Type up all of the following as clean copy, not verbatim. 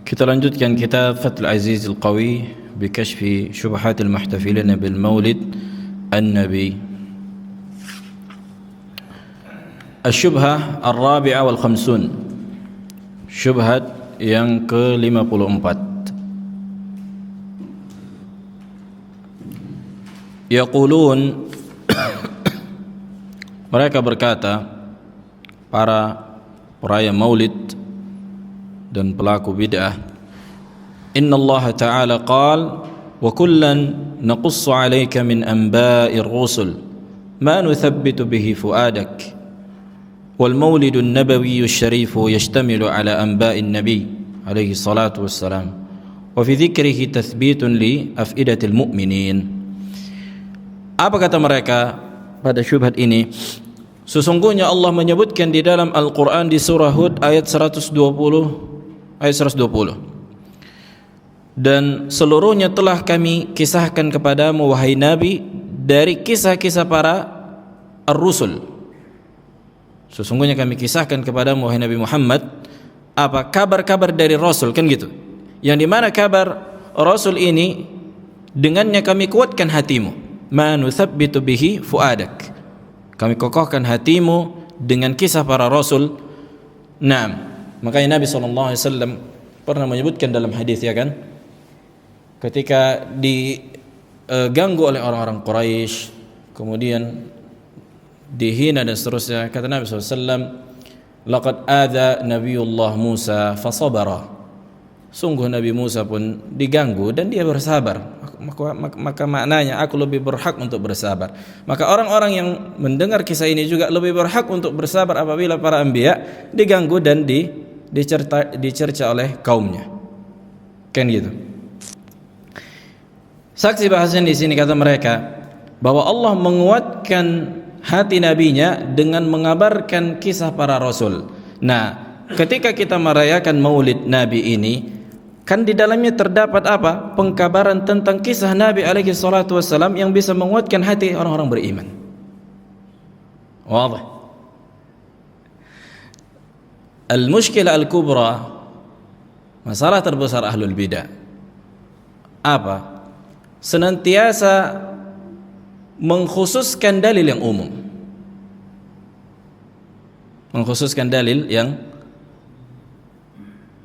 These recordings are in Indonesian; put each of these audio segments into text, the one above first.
Kita lanjutkan kitab Fathul Aziz Al-Qawi bikashfi syubhat al-muhtafilin bil Maulid An-Nabi. Asy-syubhah ar-rabi'ah wal khamsun. Syubhat yang ke-54. Yaqulun mereka berkata, para peraya Maulid dan pelaku bid'ah, Inna Allah Ta'ala qal wa kullan naqussu 'alayka min anba'ir rusul ma nuthabbitu bihi fu'adak wal maulidun nabawiyyu syarifu yashtamilu ala anba'in nabi alaihi salatu wassalam wa fi dhikrihi tathbitun li af'idatil mu'minin. Apa kata mereka pada syubhat ini? Sesungguhnya Allah menyebutkan di dalam Al-Quran di surah Hud ayat 120, dan seluruhnya telah kami kisahkan kepadamu wahai Nabi dari kisah-kisah para ar-rusul. Sesungguhnya kami kisahkan kepadamu wahai Nabi Muhammad apa kabar-kabar dari Rasul, kan gitu. Yang dimana kabar Rasul ini dengannya kami kuatkan hatimu. Ma nuthabbitu bihi fuadak. Kami kokohkan hatimu dengan kisah para Rasul. Naam. Makanya Nabi SAW pernah menyebutkan dalam hadis, ya kan, ketika diganggu oleh orang-orang Quraisy, kemudian dihina dan seterusnya, kata Nabi SAW, laqad adza Nabiullah Musa fasabara. Sungguh Nabi Musa pun diganggu dan dia bersabar. Maka maknanya aku lebih berhak untuk bersabar. Maka orang-orang yang mendengar kisah ini juga lebih berhak untuk bersabar apabila para anbiya diganggu dan dicerca oleh kaumnya. Kan gitu. Saksi bahasan di sini kata mereka bahwa Allah menguatkan hati nabinya dengan mengabarkan kisah para rasul. Nah, ketika kita merayakan Maulid Nabi ini, kan di dalamnya terdapat apa? Pengkabaran tentang kisah Nabi alaihi salatu wassalam yang bisa menguatkan hati orang-orang beriman. Wadah. Al-mushkilah al-kubra, masalah terbesar ahlul bidah, apa? Senantiasa mengkhususkan dalil yang umum. Mengkhususkan dalil yang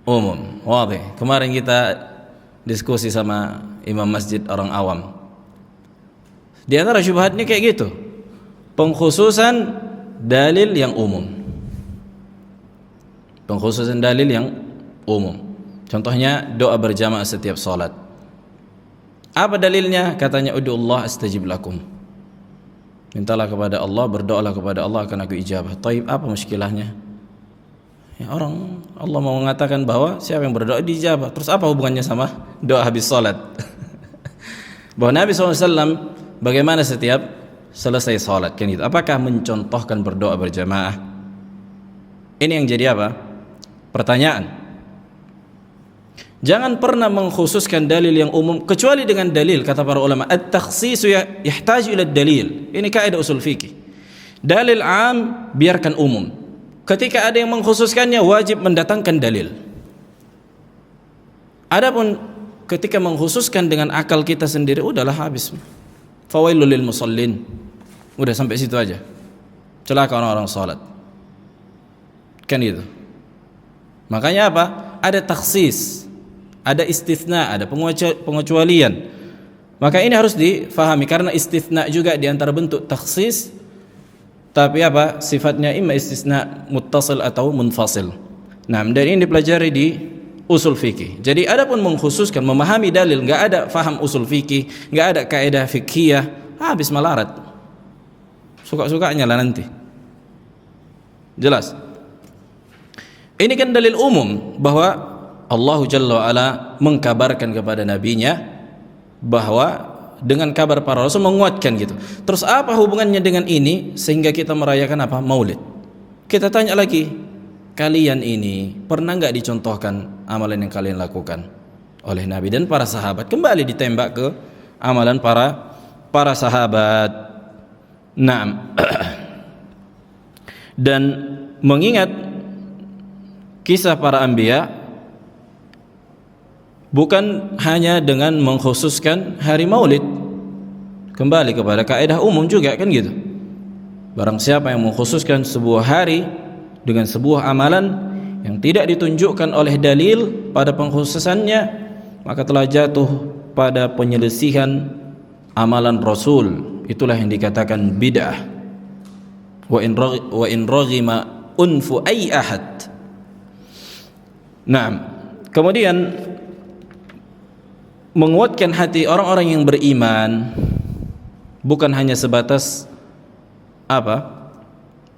umum. Wadah. Kemarin kita diskusi sama imam masjid orang awam. Di antara syubhatnya kayak gitu. Pengkhususan dalil yang umum. Pengkhususan dalil yang umum. Contohnya doa berjamaah setiap salat. Apa dalilnya? Katanya ud'ullah astajib lakum. Mintalah kepada Allah, berdoalah kepada Allah akan aku ijabah. Taib, apa muskilahnya? Ya, orang Allah mau mengatakan bahwa siapa yang berdoa dijabah. Terus apa hubungannya sama doa habis salat? Bahwa Nabi SAW bagaimana setiap selesai salat, kan gitu. Apakah mencontohkan berdoa berjamaah? Ini yang jadi apa? Pertanyaan. Jangan pernah mengkhususkan dalil yang umum kecuali dengan dalil. Kata para ulama, at-takhsisu yahtaju ila dalil. Ini kaidah usul fikih. Dalil am biarkan umum. Ketika ada yang mengkhususkannya wajib mendatangkan dalil. Adapun ketika mengkhususkan dengan akal kita sendiri, udahlah habis. Fawailul lil musallin. Udah sampai situ aja. Celaka orang-orang salat. Kan itu. Makanya apa? Ada takhsis, ada istitsna, ada pengecualian. Maka ini harus difahami karena istitsna juga di antara bentuk takhsis. Tapi apa? Sifatnya imma istisna muttasil atau munfasil. Nah, dan ini dipelajari di usul fikih. Jadi adapun mengkhususkan, memahami dalil, enggak ada faham usul fikih, enggak ada kaidah fikihiyah, habis malarat. Suka-sukanya lah nanti. Jelas. Ini kan dalil umum bahwa Allah Jalla wa Ala mengkabarkan kepada nabinya bahwa dengan kabar para rasul menguatkan gitu. Terus apa hubungannya dengan ini sehingga kita merayakan apa? Maulid. Kita tanya lagi, kalian ini pernah enggak dicontohkan amalan yang kalian lakukan oleh Nabi dan para sahabat? Kembali ditembak ke amalan para sahabat. Naam. Dan mengingat kisah para anbiya bukan hanya dengan mengkhususkan hari Maulid. Kembali kepada kaidah umum juga kan gitu. Barang siapa yang mengkhususkan sebuah hari dengan sebuah amalan yang tidak ditunjukkan oleh dalil pada pengkhususannya, maka telah jatuh pada penyelisihan amalan Rasul. Itulah yang dikatakan bid'ah. Wa in raghima unfu ay ahad. Nah, kemudian menguatkan hati orang-orang yang beriman bukan hanya sebatas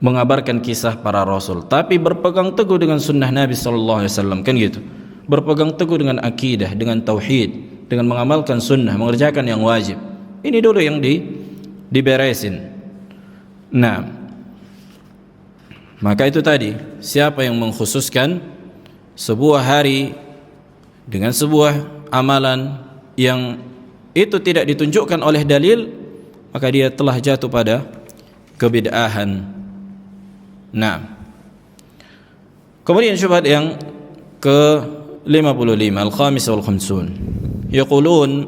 mengabarkan kisah para rasul, tapi berpegang teguh dengan sunnah Nabi sallallahu alaihi wasallam, kan gitu. Berpegang teguh dengan akidah, dengan tauhid, dengan mengamalkan sunnah, mengerjakan yang wajib. Ini dulu yang diberesin. Nah, maka itu tadi, siapa yang mengkhususkan sebuah hari dengan sebuah amalan yang itu tidak ditunjukkan oleh dalil, maka dia telah jatuh pada kebid'ahan. Nah, kemudian syubhat yang ke-55, al-khamis wal khamsun, yaqulun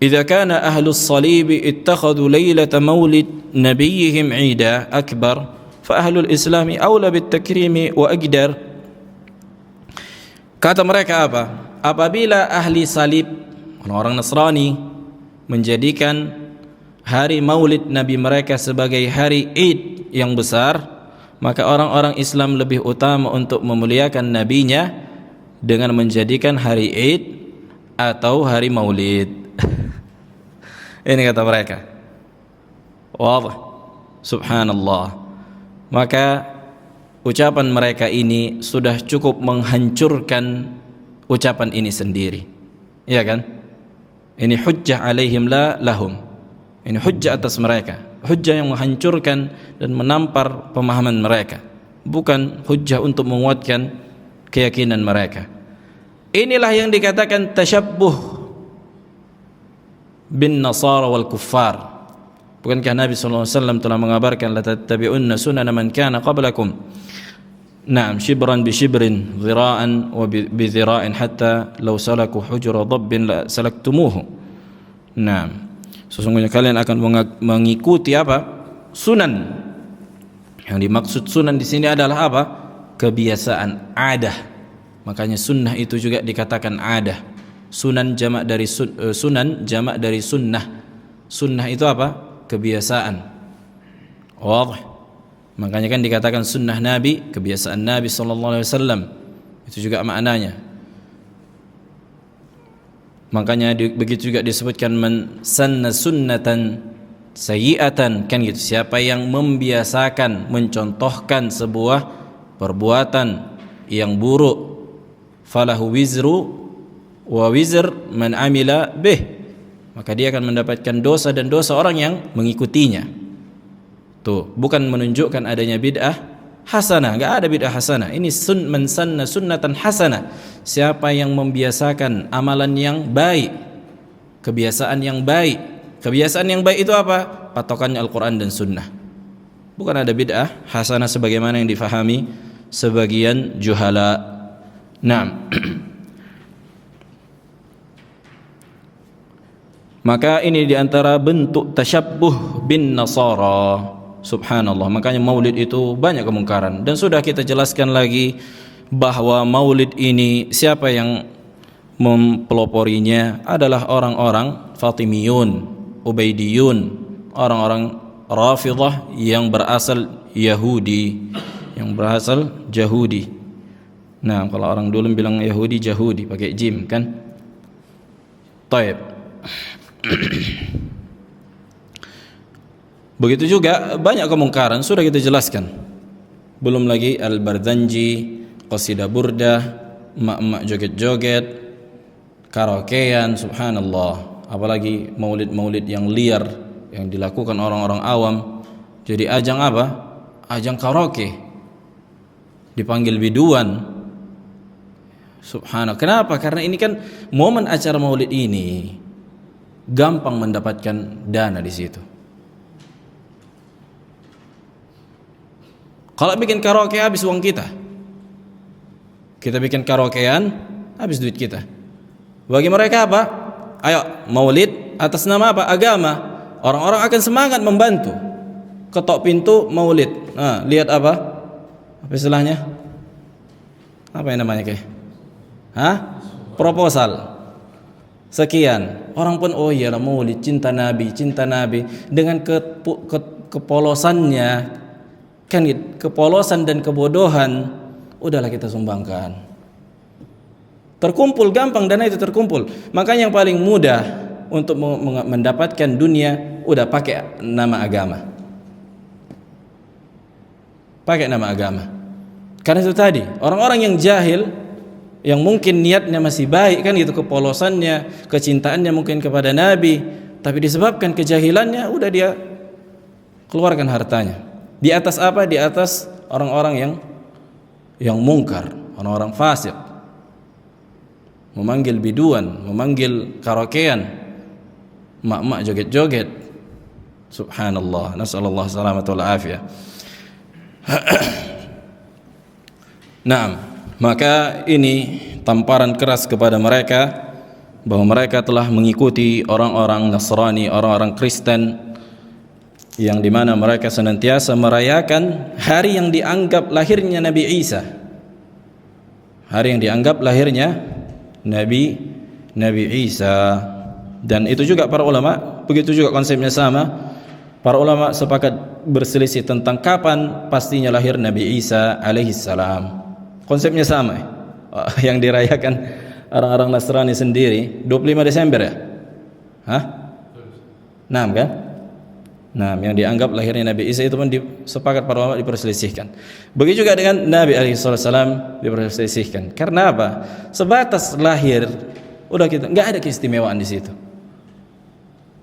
idza kana ahlus salib ittakhadhu lailata maulid nabiyihim 'ida akbar fa ahlul islami aula bit takrimi wa aqdar. Kata mereka apa? Apabila ahli salib, orang-orang Nasrani, menjadikan hari maulid Nabi mereka sebagai hari Id yang besar, maka orang-orang Islam lebih utama untuk memuliakan nabinya dengan menjadikan hari Id atau hari maulid. Ini kata mereka. Wadih. Subhanallah. Maka ucapan mereka ini sudah cukup menghancurkan ucapan ini sendiri. Iya kan? Ini hujjah alaihim la lahum. Ini hujjah atas mereka, hujjah yang menghancurkan dan menampar pemahaman mereka, bukan hujjah untuk menguatkan keyakinan mereka. Inilah yang dikatakan tasyabbuh bin nasara wal kuffar. Bukankah Nabi SAW telah mengabarkan la tattabi'unna sunana man kana qablakum, na'am, shibran bi shibrin, dhira'an wa bi dhira'in, hatta law salaku hujra dhabbin la salaktumuhu. Na'am, sesungguhnya kalian akan mengikuti sunan. Yang dimaksud sunan di sini adalah kebiasaan, adah. Makanya sunnah itu juga dikatakan adah. Sunan jamak dari sunan jamak dari sunnah. Sunnah itu kebiasaan. Wadih. Makanya kan dikatakan sunnah Nabi, kebiasaan Nabi sallallahu alaihi wasallam. Itu juga maknanya. Makanya begitu juga disebutkan man sanna sunnatan sayyi'atan, kan gitu. Siapa yang membiasakan, mencontohkan sebuah perbuatan yang buruk, falahu wizru wa wizr man amila bih, maka dia akan mendapatkan dosa dan dosa orang yang mengikutinya. Tuh, bukan menunjukkan adanya bid'ah hasanah, enggak ada bid'ah hasanah. Ini man sanna sunnatan hasanah. Siapa yang membiasakan amalan yang baik, kebiasaan yang baik. Kebiasaan yang baik itu apa? Patokannya Al-Qur'an dan sunnah. Bukan ada bid'ah hasanah sebagaimana yang difahami sebagian juhala. Naam. Maka ini diantara bentuk tasyabbuh bin nasara. Subhanallah. Makanya maulid itu banyak kemungkaran, dan sudah kita jelaskan lagi bahwa maulid ini siapa yang mempeloporinya adalah orang-orang Fatimiyun, Ubaidiyun, orang-orang Rafidhah yang berasal Yahudi, yang berasal Jahudi. Nah, kalau orang dulu bilang Yahudi, Jahudi pakai jim kan. Taib. Begitu juga banyak kemungkaran sudah kita jelaskan. Belum lagi Al-Bardhanji, qasidah burdah, emak-emak joget-joget, karaokean, subhanallah. Apalagi maulid-maulid yang liar yang dilakukan orang-orang awam. Jadi ajang ajang karaoke. Dipanggil biduan. Subhanallah. Kenapa? Karena ini kan momen acara maulid ini gampang mendapatkan dana di situ. Kalau bikin karaoke habis uang kita. Kita bikin karaokean habis duit kita. Bagi mereka apa? Ayo, maulid atas nama apa? Agama. Orang-orang akan semangat membantu. Ketok pintu maulid. Nah, lihat apa? Apa istilahnya? Apa yang namanya kayak? Proposal. Sekian. Orang pun oh iyalah maulid, cinta Nabi, cinta Nabi. Dengan kepolosannya, kan kepolosan dan kebodohan, udahlah kita sumbangkan. Terkumpul gampang, dana itu terkumpul. Makanya yang paling mudah untuk mendapatkan dunia, udah pakai nama agama. Pakai nama agama. Karena itu tadi, orang-orang yang jahil, yang mungkin niatnya masih baik kan gitu, kepolosannya, kecintaannya mungkin kepada Nabi, tapi disebabkan kejahilannya, udah dia keluarkan hartanya. Di atas apa? Di atas orang-orang yang mungkar, orang-orang fasik. Memanggil biduan, memanggil karaokean, mak-mak joget-joget. Subhanallah, nasallallahu salamata wal afiyah. Naam, maka ini tamparan keras kepada mereka bahwa mereka telah mengikuti orang-orang Nasrani, orang-orang Kristen, yang dimana mereka senantiasa merayakan hari yang dianggap lahirnya Nabi Isa, hari yang dianggap lahirnya Nabi Isa. Dan itu juga para ulama, begitu juga konsepnya sama. Para ulama sepakat berselisih tentang kapan pastinya lahir Nabi Isa alaihissalam. Konsepnya sama. Yang dirayakan orang-orang Nasrani sendiri 25 Desember ya? Nah kan? Nah, yang dianggap lahirnya Nabi Isa itu pun sepakat para ulama diperselisihkan. Begitu juga dengan Nabi alaihissalam diperselisihkan. Karena apa? Sebatas lahir, udah kita nggak ada keistimewaan di situ.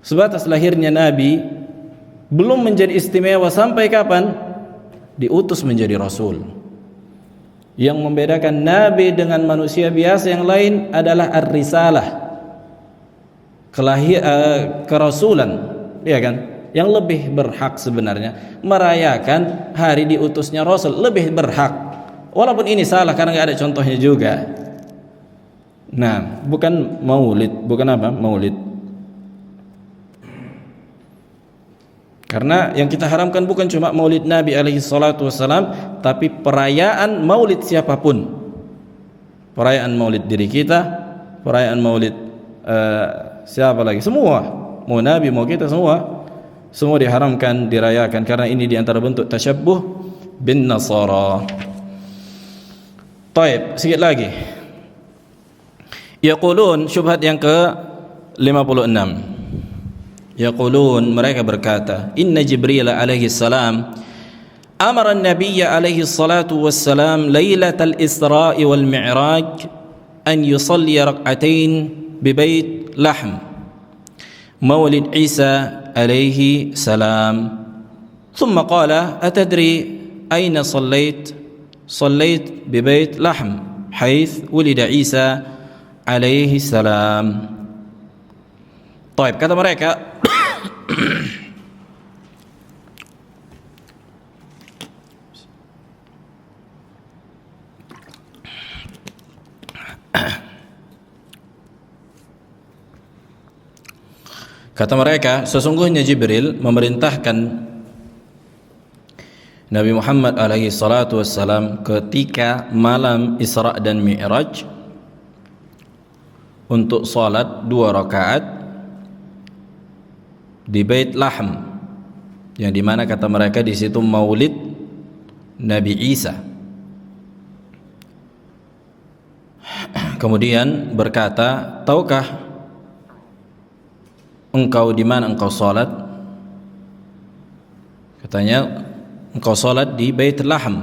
Sebatas lahirnya Nabi belum menjadi istimewa sampai kapan? Diutus menjadi Rasul. Yang membedakan Nabi dengan manusia biasa yang lain adalah ar-risalah, kerasulan, ya kan? Yang lebih berhak sebenarnya merayakan hari diutusnya Rasul, lebih berhak. Walaupun ini salah karena nggak ada contohnya juga. Nah, bukan maulid, bukan apa? Maulid. Karena yang kita haramkan bukan cuma maulid Nabi alaihi salatu wassalam, tapi perayaan maulid siapapun. Perayaan maulid diri kita, perayaan maulid siapa lagi? Semua. Mau Nabi, mau kita, semua diharamkan dirayakan karena ini diantara bentuk tasyabbuh bin Nasara. Taib, sedikit lagi. Yaqulun, syubhat yang ke-56. Yaqulun, mereka berkata, inna Jibril alaihi salam amara an-nabiy alaihi salatu wassalam lailatal Isra'i wal Mi'raj an yusalli rak'atain bi bait lahm maulid Isa عليه سلام ثم قال أتدري أين صليت ببيت لحم حيث ولد عيسى عليه السلام. طيب, kata mereka kata mereka, sesungguhnya Jibril memerintahkan Nabi Muhammad alaihi salatu wassalam ketika malam Isra dan Mi'raj untuk salat 2 rakaat di Bait Lahm, yang dimana kata mereka di situ maulid Nabi Isa. Kemudian berkata, tahukah engkau di mana engkau salat? Katanya engkau salat di Bait Lahm,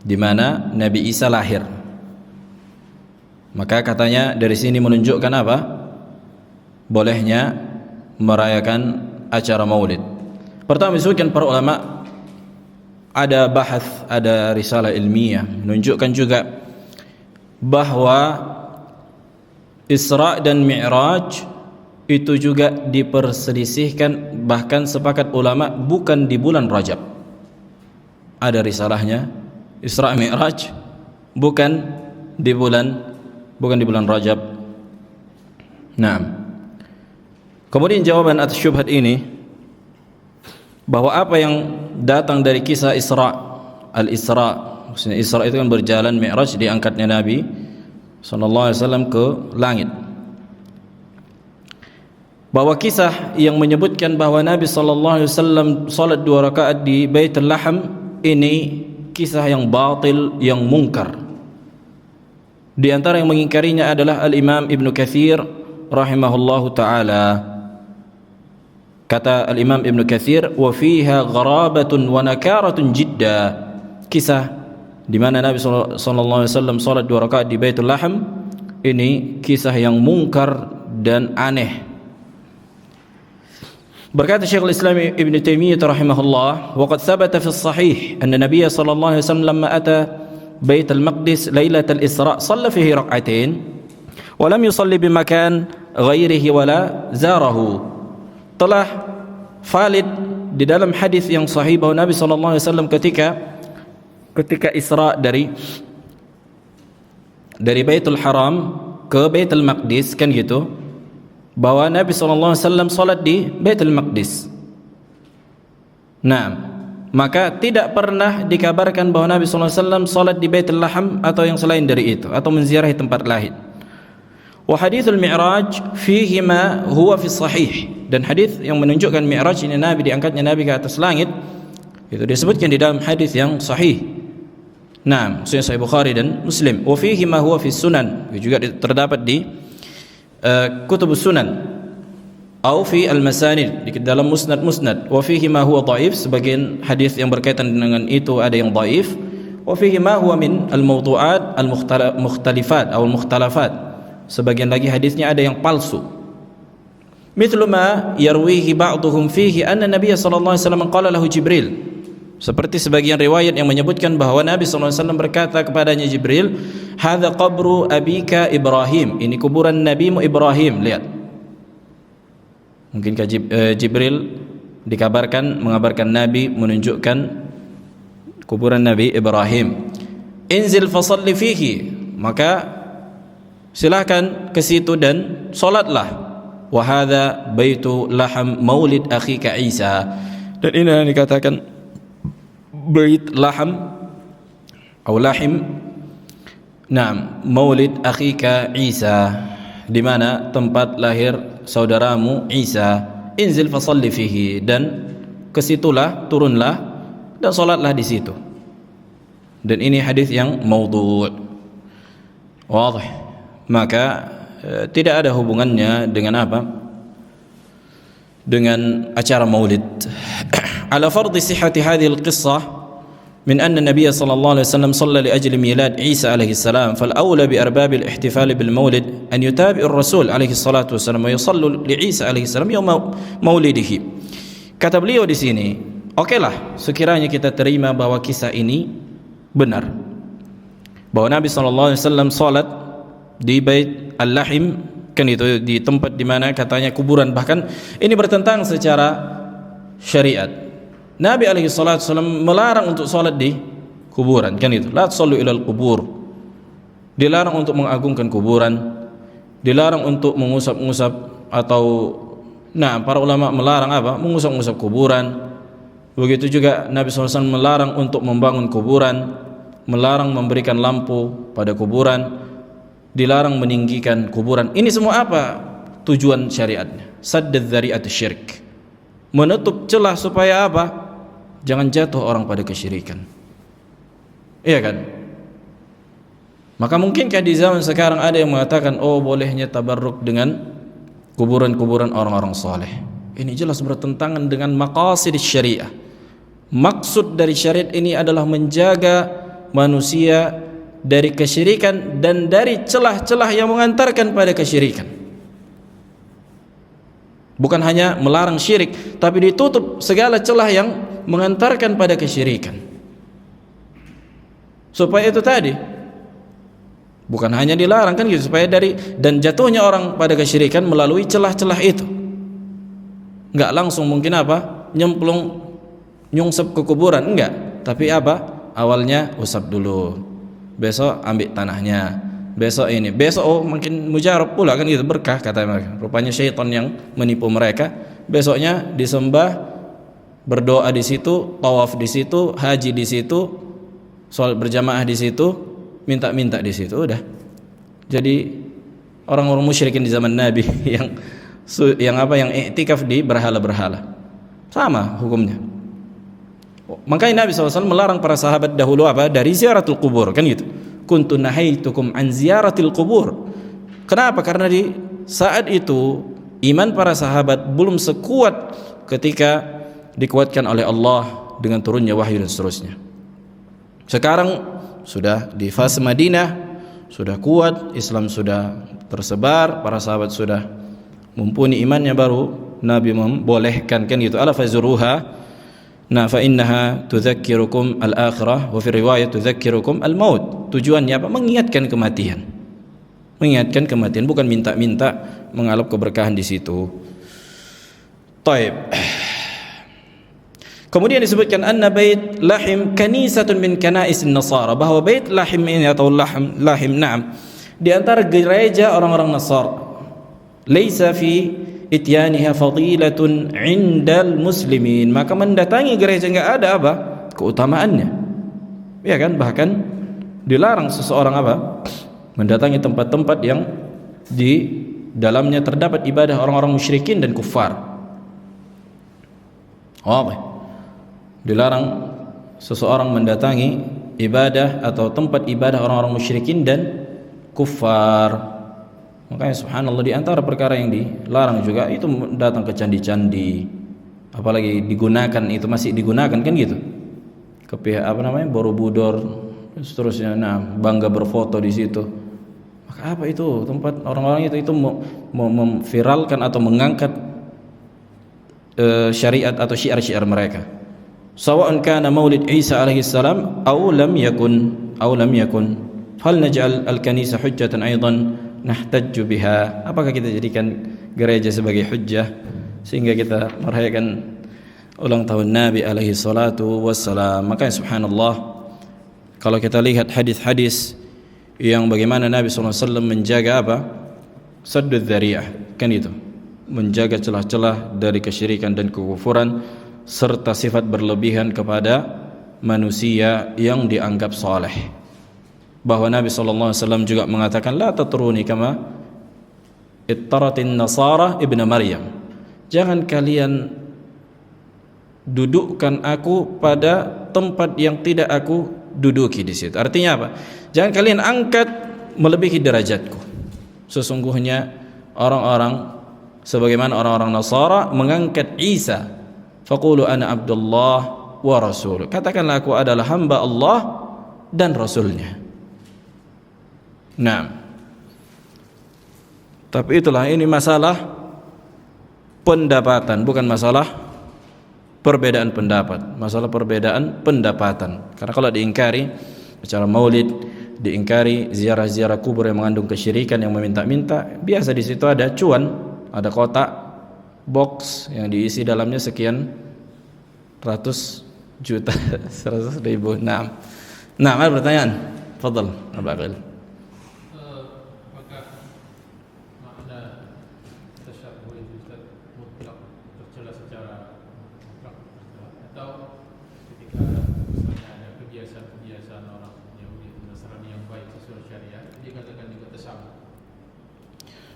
di mana Nabi Isa lahir. Maka katanya dari sini menunjukkan apa? Bolehnya merayakan acara maulid. Pertama disebutkan para ulama, ada bahath, ada risalah ilmiah menunjukkan juga bahwa Isra dan Mi'raj itu juga diperselisihkan, bahkan sepakat ulama bukan di bulan Rajab. Ada risalahnya, Isra Mi'raj bukan di bulan Rajab. Nah, kemudian jawaban atas syubhat ini, bahwa apa yang datang dari kisah Al-Isra, maksudnya Isra itu kan berjalan, Mi'raj diangkatnya Nabi sallallahu alaihi wasallam ke langit. Bahwa kisah yang menyebutkan bahwa Nabi sallallahu alaihi wasallam salat 2 rakaat di Baitul Laham ini kisah yang batil, yang mungkar. Di antara yang mengingkarinya adalah Al-Imam Ibnu Katsir rahimahullahu taala. Kata Al-Imam Ibnu Katsir, wa fiha gharabatun wa nakaratun jidda. Kisah di mana Nabi sallallahu alaihi wasallam salat 2 rakaat di Baitul Laham ini kisah yang mungkar dan aneh. Berkata Syekhul Islam Ibn Taimiyah rahimahullah, wa qad thabata fi as-sahih anna Nabiy sallallahu alaihi wasallam lamma ata Bait al-Maqdis lailat al-Isra shalla fihi rak'atain wa lam yusalli bi makan ghairihi wala zarahu. Telah valid di dalam hadis yang sahih bahwa Nabi sallallahu alaihi wasallam ketika Isra dari Baitul Haram ke Baitul Maqdis, kan gitu, bahwa Nabi sallallahu alaihi wasallam salat di Baitul Maqdis. Nah, maka tidak pernah dikabarkan bahwa Nabi sallallahu alaihi wasallam salat di Baitul Laham atau yang selain dari itu, atau menziarahi tempat lain. Wa hadithul Mi'raj fihi ma huwa fi sahih, dan hadis yang menunjukkan Mi'raj ini diangkatnya Nabi ke atas langit itu disebutkan di dalam hadis yang sahih. Nah, Sahih Bukhari dan Muslim. Wa fihi ma huwa fi sunan, juga terdapat di kutubus sunan atau fi al-masanid, di dalam musnad. Wa fihi ma huwa dhaif, sebagian hadis yang berkaitan dengan itu ada yang dhaif. Wa fihi ma huwa min al-mawdu'at al-mukhtalifat atau al-mukhtalafat, sebagian lagi hadisnya ada yang palsu. Mithlu ma yarwihi ba'dhum fihi anna Nabiy sallallahu alaihi wasallam qala lahu Jibril, seperti sebagian riwayat yang menyebutkan bahwa Nabi sallallahu alaihi wasallam berkata kepadanya Jibril, hadza qabru abika Ibrahim, ini kuburan nabimu Ibrahim. Lihat, mungkinkah Jibril mengabarkan Nabi, menunjukkan kuburan Nabi Ibrahim. Inzil fasalli fihi, maka silakan ke situ dan salatlah. Wa hadza baitu laham maulid akhika Isa, dan ini yang dikatakan bait laham atau lahim, nah, maulid akhika Isa, di mana tempat lahir saudaramu Isa. Inzil fasalli fihi, dan kesitulah, turunlah dan salatlah di situ. Dan ini hadis yang maudhu'. Wadih. Maka tidak ada hubungannya dengan apa? Dengan acara maulid. Ala fardhi sihhati hadhihi al-qissah min anna an-nabiy sallallahu alaihi wasallam shalla li ajli milad Isa alaihi salam, fal awla bi arbab al-ihtifal bil maulid an yutabi'u ar-rasul alaihi salatu wasallam wa yusallu li Isa alaihi salam yawm maulidihi. Kata beliau di sini, okelah, sekiranya kita terima bahwa kisah ini benar, bahwa Nabi sallallahu alaihi wasallam salat di Bait Al-Lahim, kan itu di tempat di mana katanya kuburan, bahkan ini bertentang secara syariat. Nabi alaihi salatu wasallam melarang untuk salat di kuburan, kan itu, la tusallu ilal qubur, dilarang untuk mengagungkan kuburan, dilarang untuk mengusap-ngusap, atau nah, para ulama melarang apa? Mengusap-ngusap kuburan. Begitu juga Nabi SAW melarang untuk membangun kuburan, melarang memberikan lampu pada kuburan, dilarang meninggikan kuburan. Ini semua apa tujuan syariatnya? Saddad dzari'at syirik, menutup celah supaya apa? Jangan jatuh orang pada kesyirikan. Iya kan? Maka mungkinkah di zaman sekarang ada yang mengatakan, oh bolehnya tabarruk dengan kuburan-kuburan orang-orang saleh? Ini jelas bertentangan dengan maqasid syariah. Maksud dari syariat ini adalah menjaga manusia dari kesyirikan dan dari celah-celah yang mengantarkan pada kesyirikan. Bukan hanya melarang syirik, tapi ditutup segala celah yang mengantarkan pada kesyirikan. Supaya itu tadi, bukan hanya dilarang, kan gitu, supaya dari dan jatuhnya orang pada kesyirikan melalui celah-celah itu. Enggak langsung mungkin apa? Nyemplung, nyungsep ke kuburan, enggak. Tapi apa? Awalnya usap dulu, besok ambil tanahnya, besok ini, besok mungkin mujarab pula kan gitu, berkah kata mereka. Rupanya syaitan yang menipu mereka. Besoknya disembah, berdoa di situ, tawaf di situ, haji di situ, sholat berjamaah di situ, minta-minta di situ, udah. Jadi orang-orang musyrikin di zaman Nabi yang iktikaf di berhala-berhala, sama hukumnya. Makanya Nabi SAW melarang para sahabat dahulu dari ziaratul kubur, kan gitu. Kuntu nahaitukum an ziyaratil kubur. Kenapa? Karena di saat itu iman para sahabat belum sekuat ketika dikuatkan oleh Allah dengan turunnya wahyu dan seterusnya. Sekarang sudah di fase Madinah, sudah kuat, Islam sudah tersebar, para sahabat sudah mumpuni imannya, baru Nabi membolehkan, kan gitu. Ala fazuruha, nah fa innaha tudzakkirukum al-akhirah wa fi riwayat tudzakkirukum al-maut. Tujuannya apa? Mengingatkan kematian. Mengingatkan kematian, bukan minta-minta mengalap keberkahan di situ. Taib. Kemudian disebutkan anna bait Lahim kanisatun min kanais an-nasara, bahwa bait Lahim ini atau Lahim na'am, di antara gereja orang-orang Nasara. Laisa fi ityaniha fadilatun 'indal muslimin, maka mendatangi gereja enggak ada keutamaannya. Ya kan, bahkan dilarang seseorang mendatangi tempat-tempat yang di dalamnya terdapat ibadah orang-orang musyrikin dan kufar. Dilarang seseorang mendatangi ibadah atau tempat ibadah orang-orang musyrikin dan kufar. Makanya subhanallah, di antara perkara yang dilarang juga itu datang ke candi-candi, apalagi digunakan, itu masih digunakan, kan gitu, ke pihak Borobudur seterusnya. Nah, bangga berfoto di situ. Maka itu tempat orang-orang itu memviralkan atau mengangkat syariat atau syiar-syiar mereka. Sawa'un kana maulid Isa alaihi salam aw lam yakun hal naj'al al-kanisa hujjatan aidan nahtajju biha. Apakah kita jadikan gereja sebagai hujjah sehingga kita merayakan ulang tahun Nabi alaihi salatu wassalam? Makanya subhanallah, kalau kita lihat hadis-hadis yang bagaimana Nabi SAW menjaga saddud dzari'ah, kan itu, menjaga celah-celah dari kesyirikan dan kekufuran serta sifat berlebihan kepada manusia yang dianggap saleh. Bahwa Nabi SAW juga mengatakan, la tatruni kama ittaratin nasara ibn Maryam, jangan kalian dudukkan aku pada tempat yang tidak aku duduki di situ. Artinya apa? Jangan kalian angkat melebihi derajatku. Sesungguhnya orang-orang sebagaimana orang-orang Nasara mengangkat Isa, faqulu ana abdullah wa rasul, katakanlah aku adalah hamba Allah dan rasulnya. Nah, tapi itulah, ini masalah pendapatan, bukan masalah perbedaan pendapat, masalah perbedaan pendapatan. Karena kalau diingkari acara maulid, diingkari ziarah-ziarah kubur yang mengandung kesyirikan, yang meminta-minta, biasa di situ ada cuan, ada kotak box yang diisi dalamnya sekian ratus juta, 100 ribu. Nah, ada pertanyaan? Fadhal, Abu Aqil.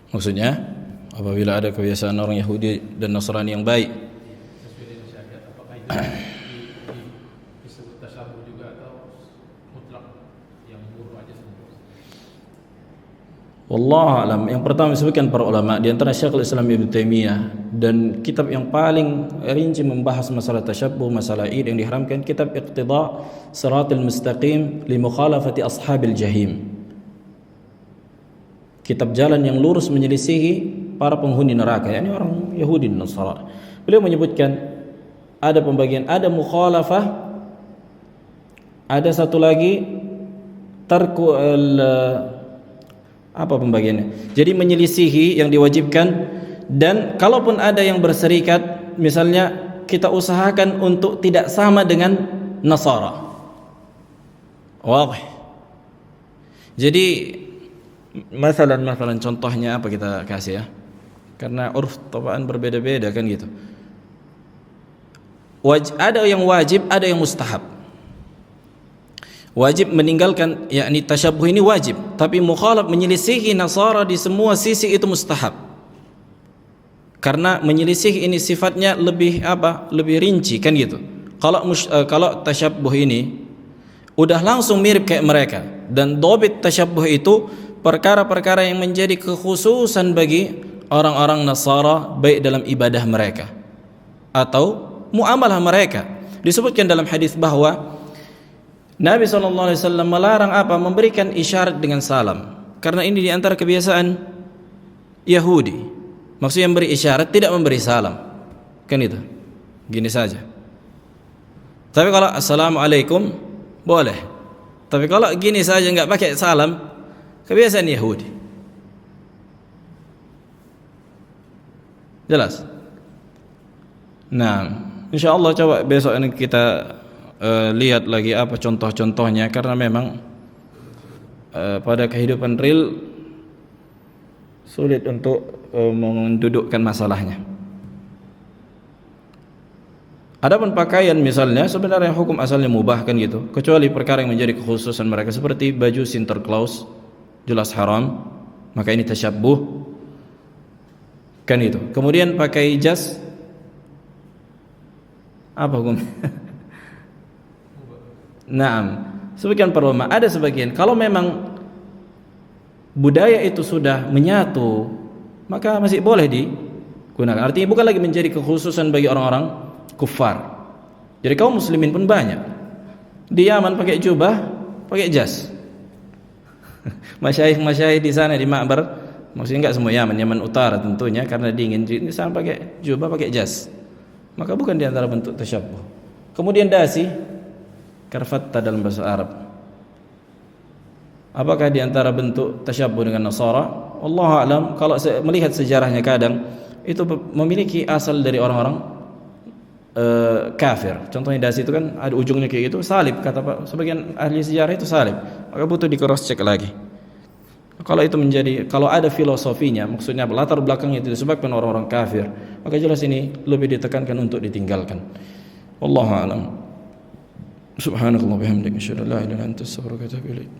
Maksudnya apabila ada kebiasaan orang Yahudi dan Nasrani yang baik, sesuai dengan syariat, apakah itu disebut tasyabuh juga atau mutlak yang buruk aja semua? Wallahu a'lam. Yang pertama disebutkan para ulama, di antara Syekhul Islam Ibnu Taimiyah, dan kitab yang paling rinci membahas masalah tasyabuh, masalah id yang diharamkan, kitab Iqtida Shiratal Mustaqim li Mukhalafati Ashabil Jahim, kitab jalan yang lurus menyelisihi para penghuni neraka, yakni orang Yahudi dan Nasara. Beliau menyebutkan ada pembagian, ada mukhalafah, ada satu lagi tarku pembagiannya. Jadi menyelisihi yang diwajibkan, dan kalaupun ada yang berserikat, misalnya kita usahakan untuk tidak sama dengan Nasara. Wah. Jadi Masalan contohnya apa kita kasih ya? Karena urf tabaan berbeda-beda kan gitu. Ada yang wajib, ada yang mustahab. Wajib meninggalkan yakni tasyabbuh ini wajib, tapi mukhalaf menyelisihi Nasara di semua sisi itu mustahab. Karena menyelisih ini sifatnya lebih apa? Lebih rinci kan gitu. Kalau tasyabbuh ini udah langsung mirip kayak mereka, dan dhabit tasyabbuh itu perkara-perkara yang menjadi kekhususan bagi orang-orang Nasara baik dalam ibadah mereka atau muamalah mereka. Disebutkan dalam hadis bahwa Nabi SAW melarang apa? Memberikan isyarat dengan salam, karena ini diantara kebiasaan Yahudi. Maksudnya memberi isyarat, tidak memberi salam, kan itu gini saja. Tapi kalau assalamualaikum boleh, tapi kalau gini saja nggak pakai salam, kebiasaan Yahudi. Jelas? Nah, insyaallah coba besok ini kita lihat lagi apa contoh-contohnya, karena memang pada kehidupan real sulit untuk mendudukkan masalahnya. Adapun pakaian misalnya sebenarnya hukum asalnya mubah kan gitu, kecuali perkara yang menjadi kekhususan mereka seperti baju Sinterklaas jelas haram, maka ini tasyabbuh kan itu. Kemudian pakai jas apa hukum? Naam, sebagian para ulama, ada sebagian kalau memang budaya itu sudah menyatu maka masih boleh digunakan. Artinya bukan lagi menjadi kekhususan bagi orang-orang kufar. Jadi kaum muslimin pun banyak di Yaman pakai jubah, pakai jas. Masyayikh di sana di Ma'bar, maksudnya enggak semua Yaman utara tentunya karena dingin, di sana pakai jubah, pakai jas. Maka bukan di antara bentuk tasyabbuh. Kemudian dasi, karfatta dalam bahasa Arab. Apakah di antara bentuk tasyabbuh dengan Nasara? Wallahu a'lam. Kalau melihat sejarahnya kadang itu memiliki asal dari orang-orang kafir. Contohnya dasi itu kan ada ujungnya kayak gitu, salib kata Pak. Sebagian ahli sejarah itu salib. Maka butuh di cross check lagi. Kalau itu kalau ada filosofinya, maksudnya latar belakangnya itu disebabkan orang-orang kafir, maka jelas ini lebih ditekankan untuk ditinggalkan. Wallahu a'lam. Subhanakallah bihamdika asyhadu an la ilaha illa anta astaghfiruka wa atubu ilaik.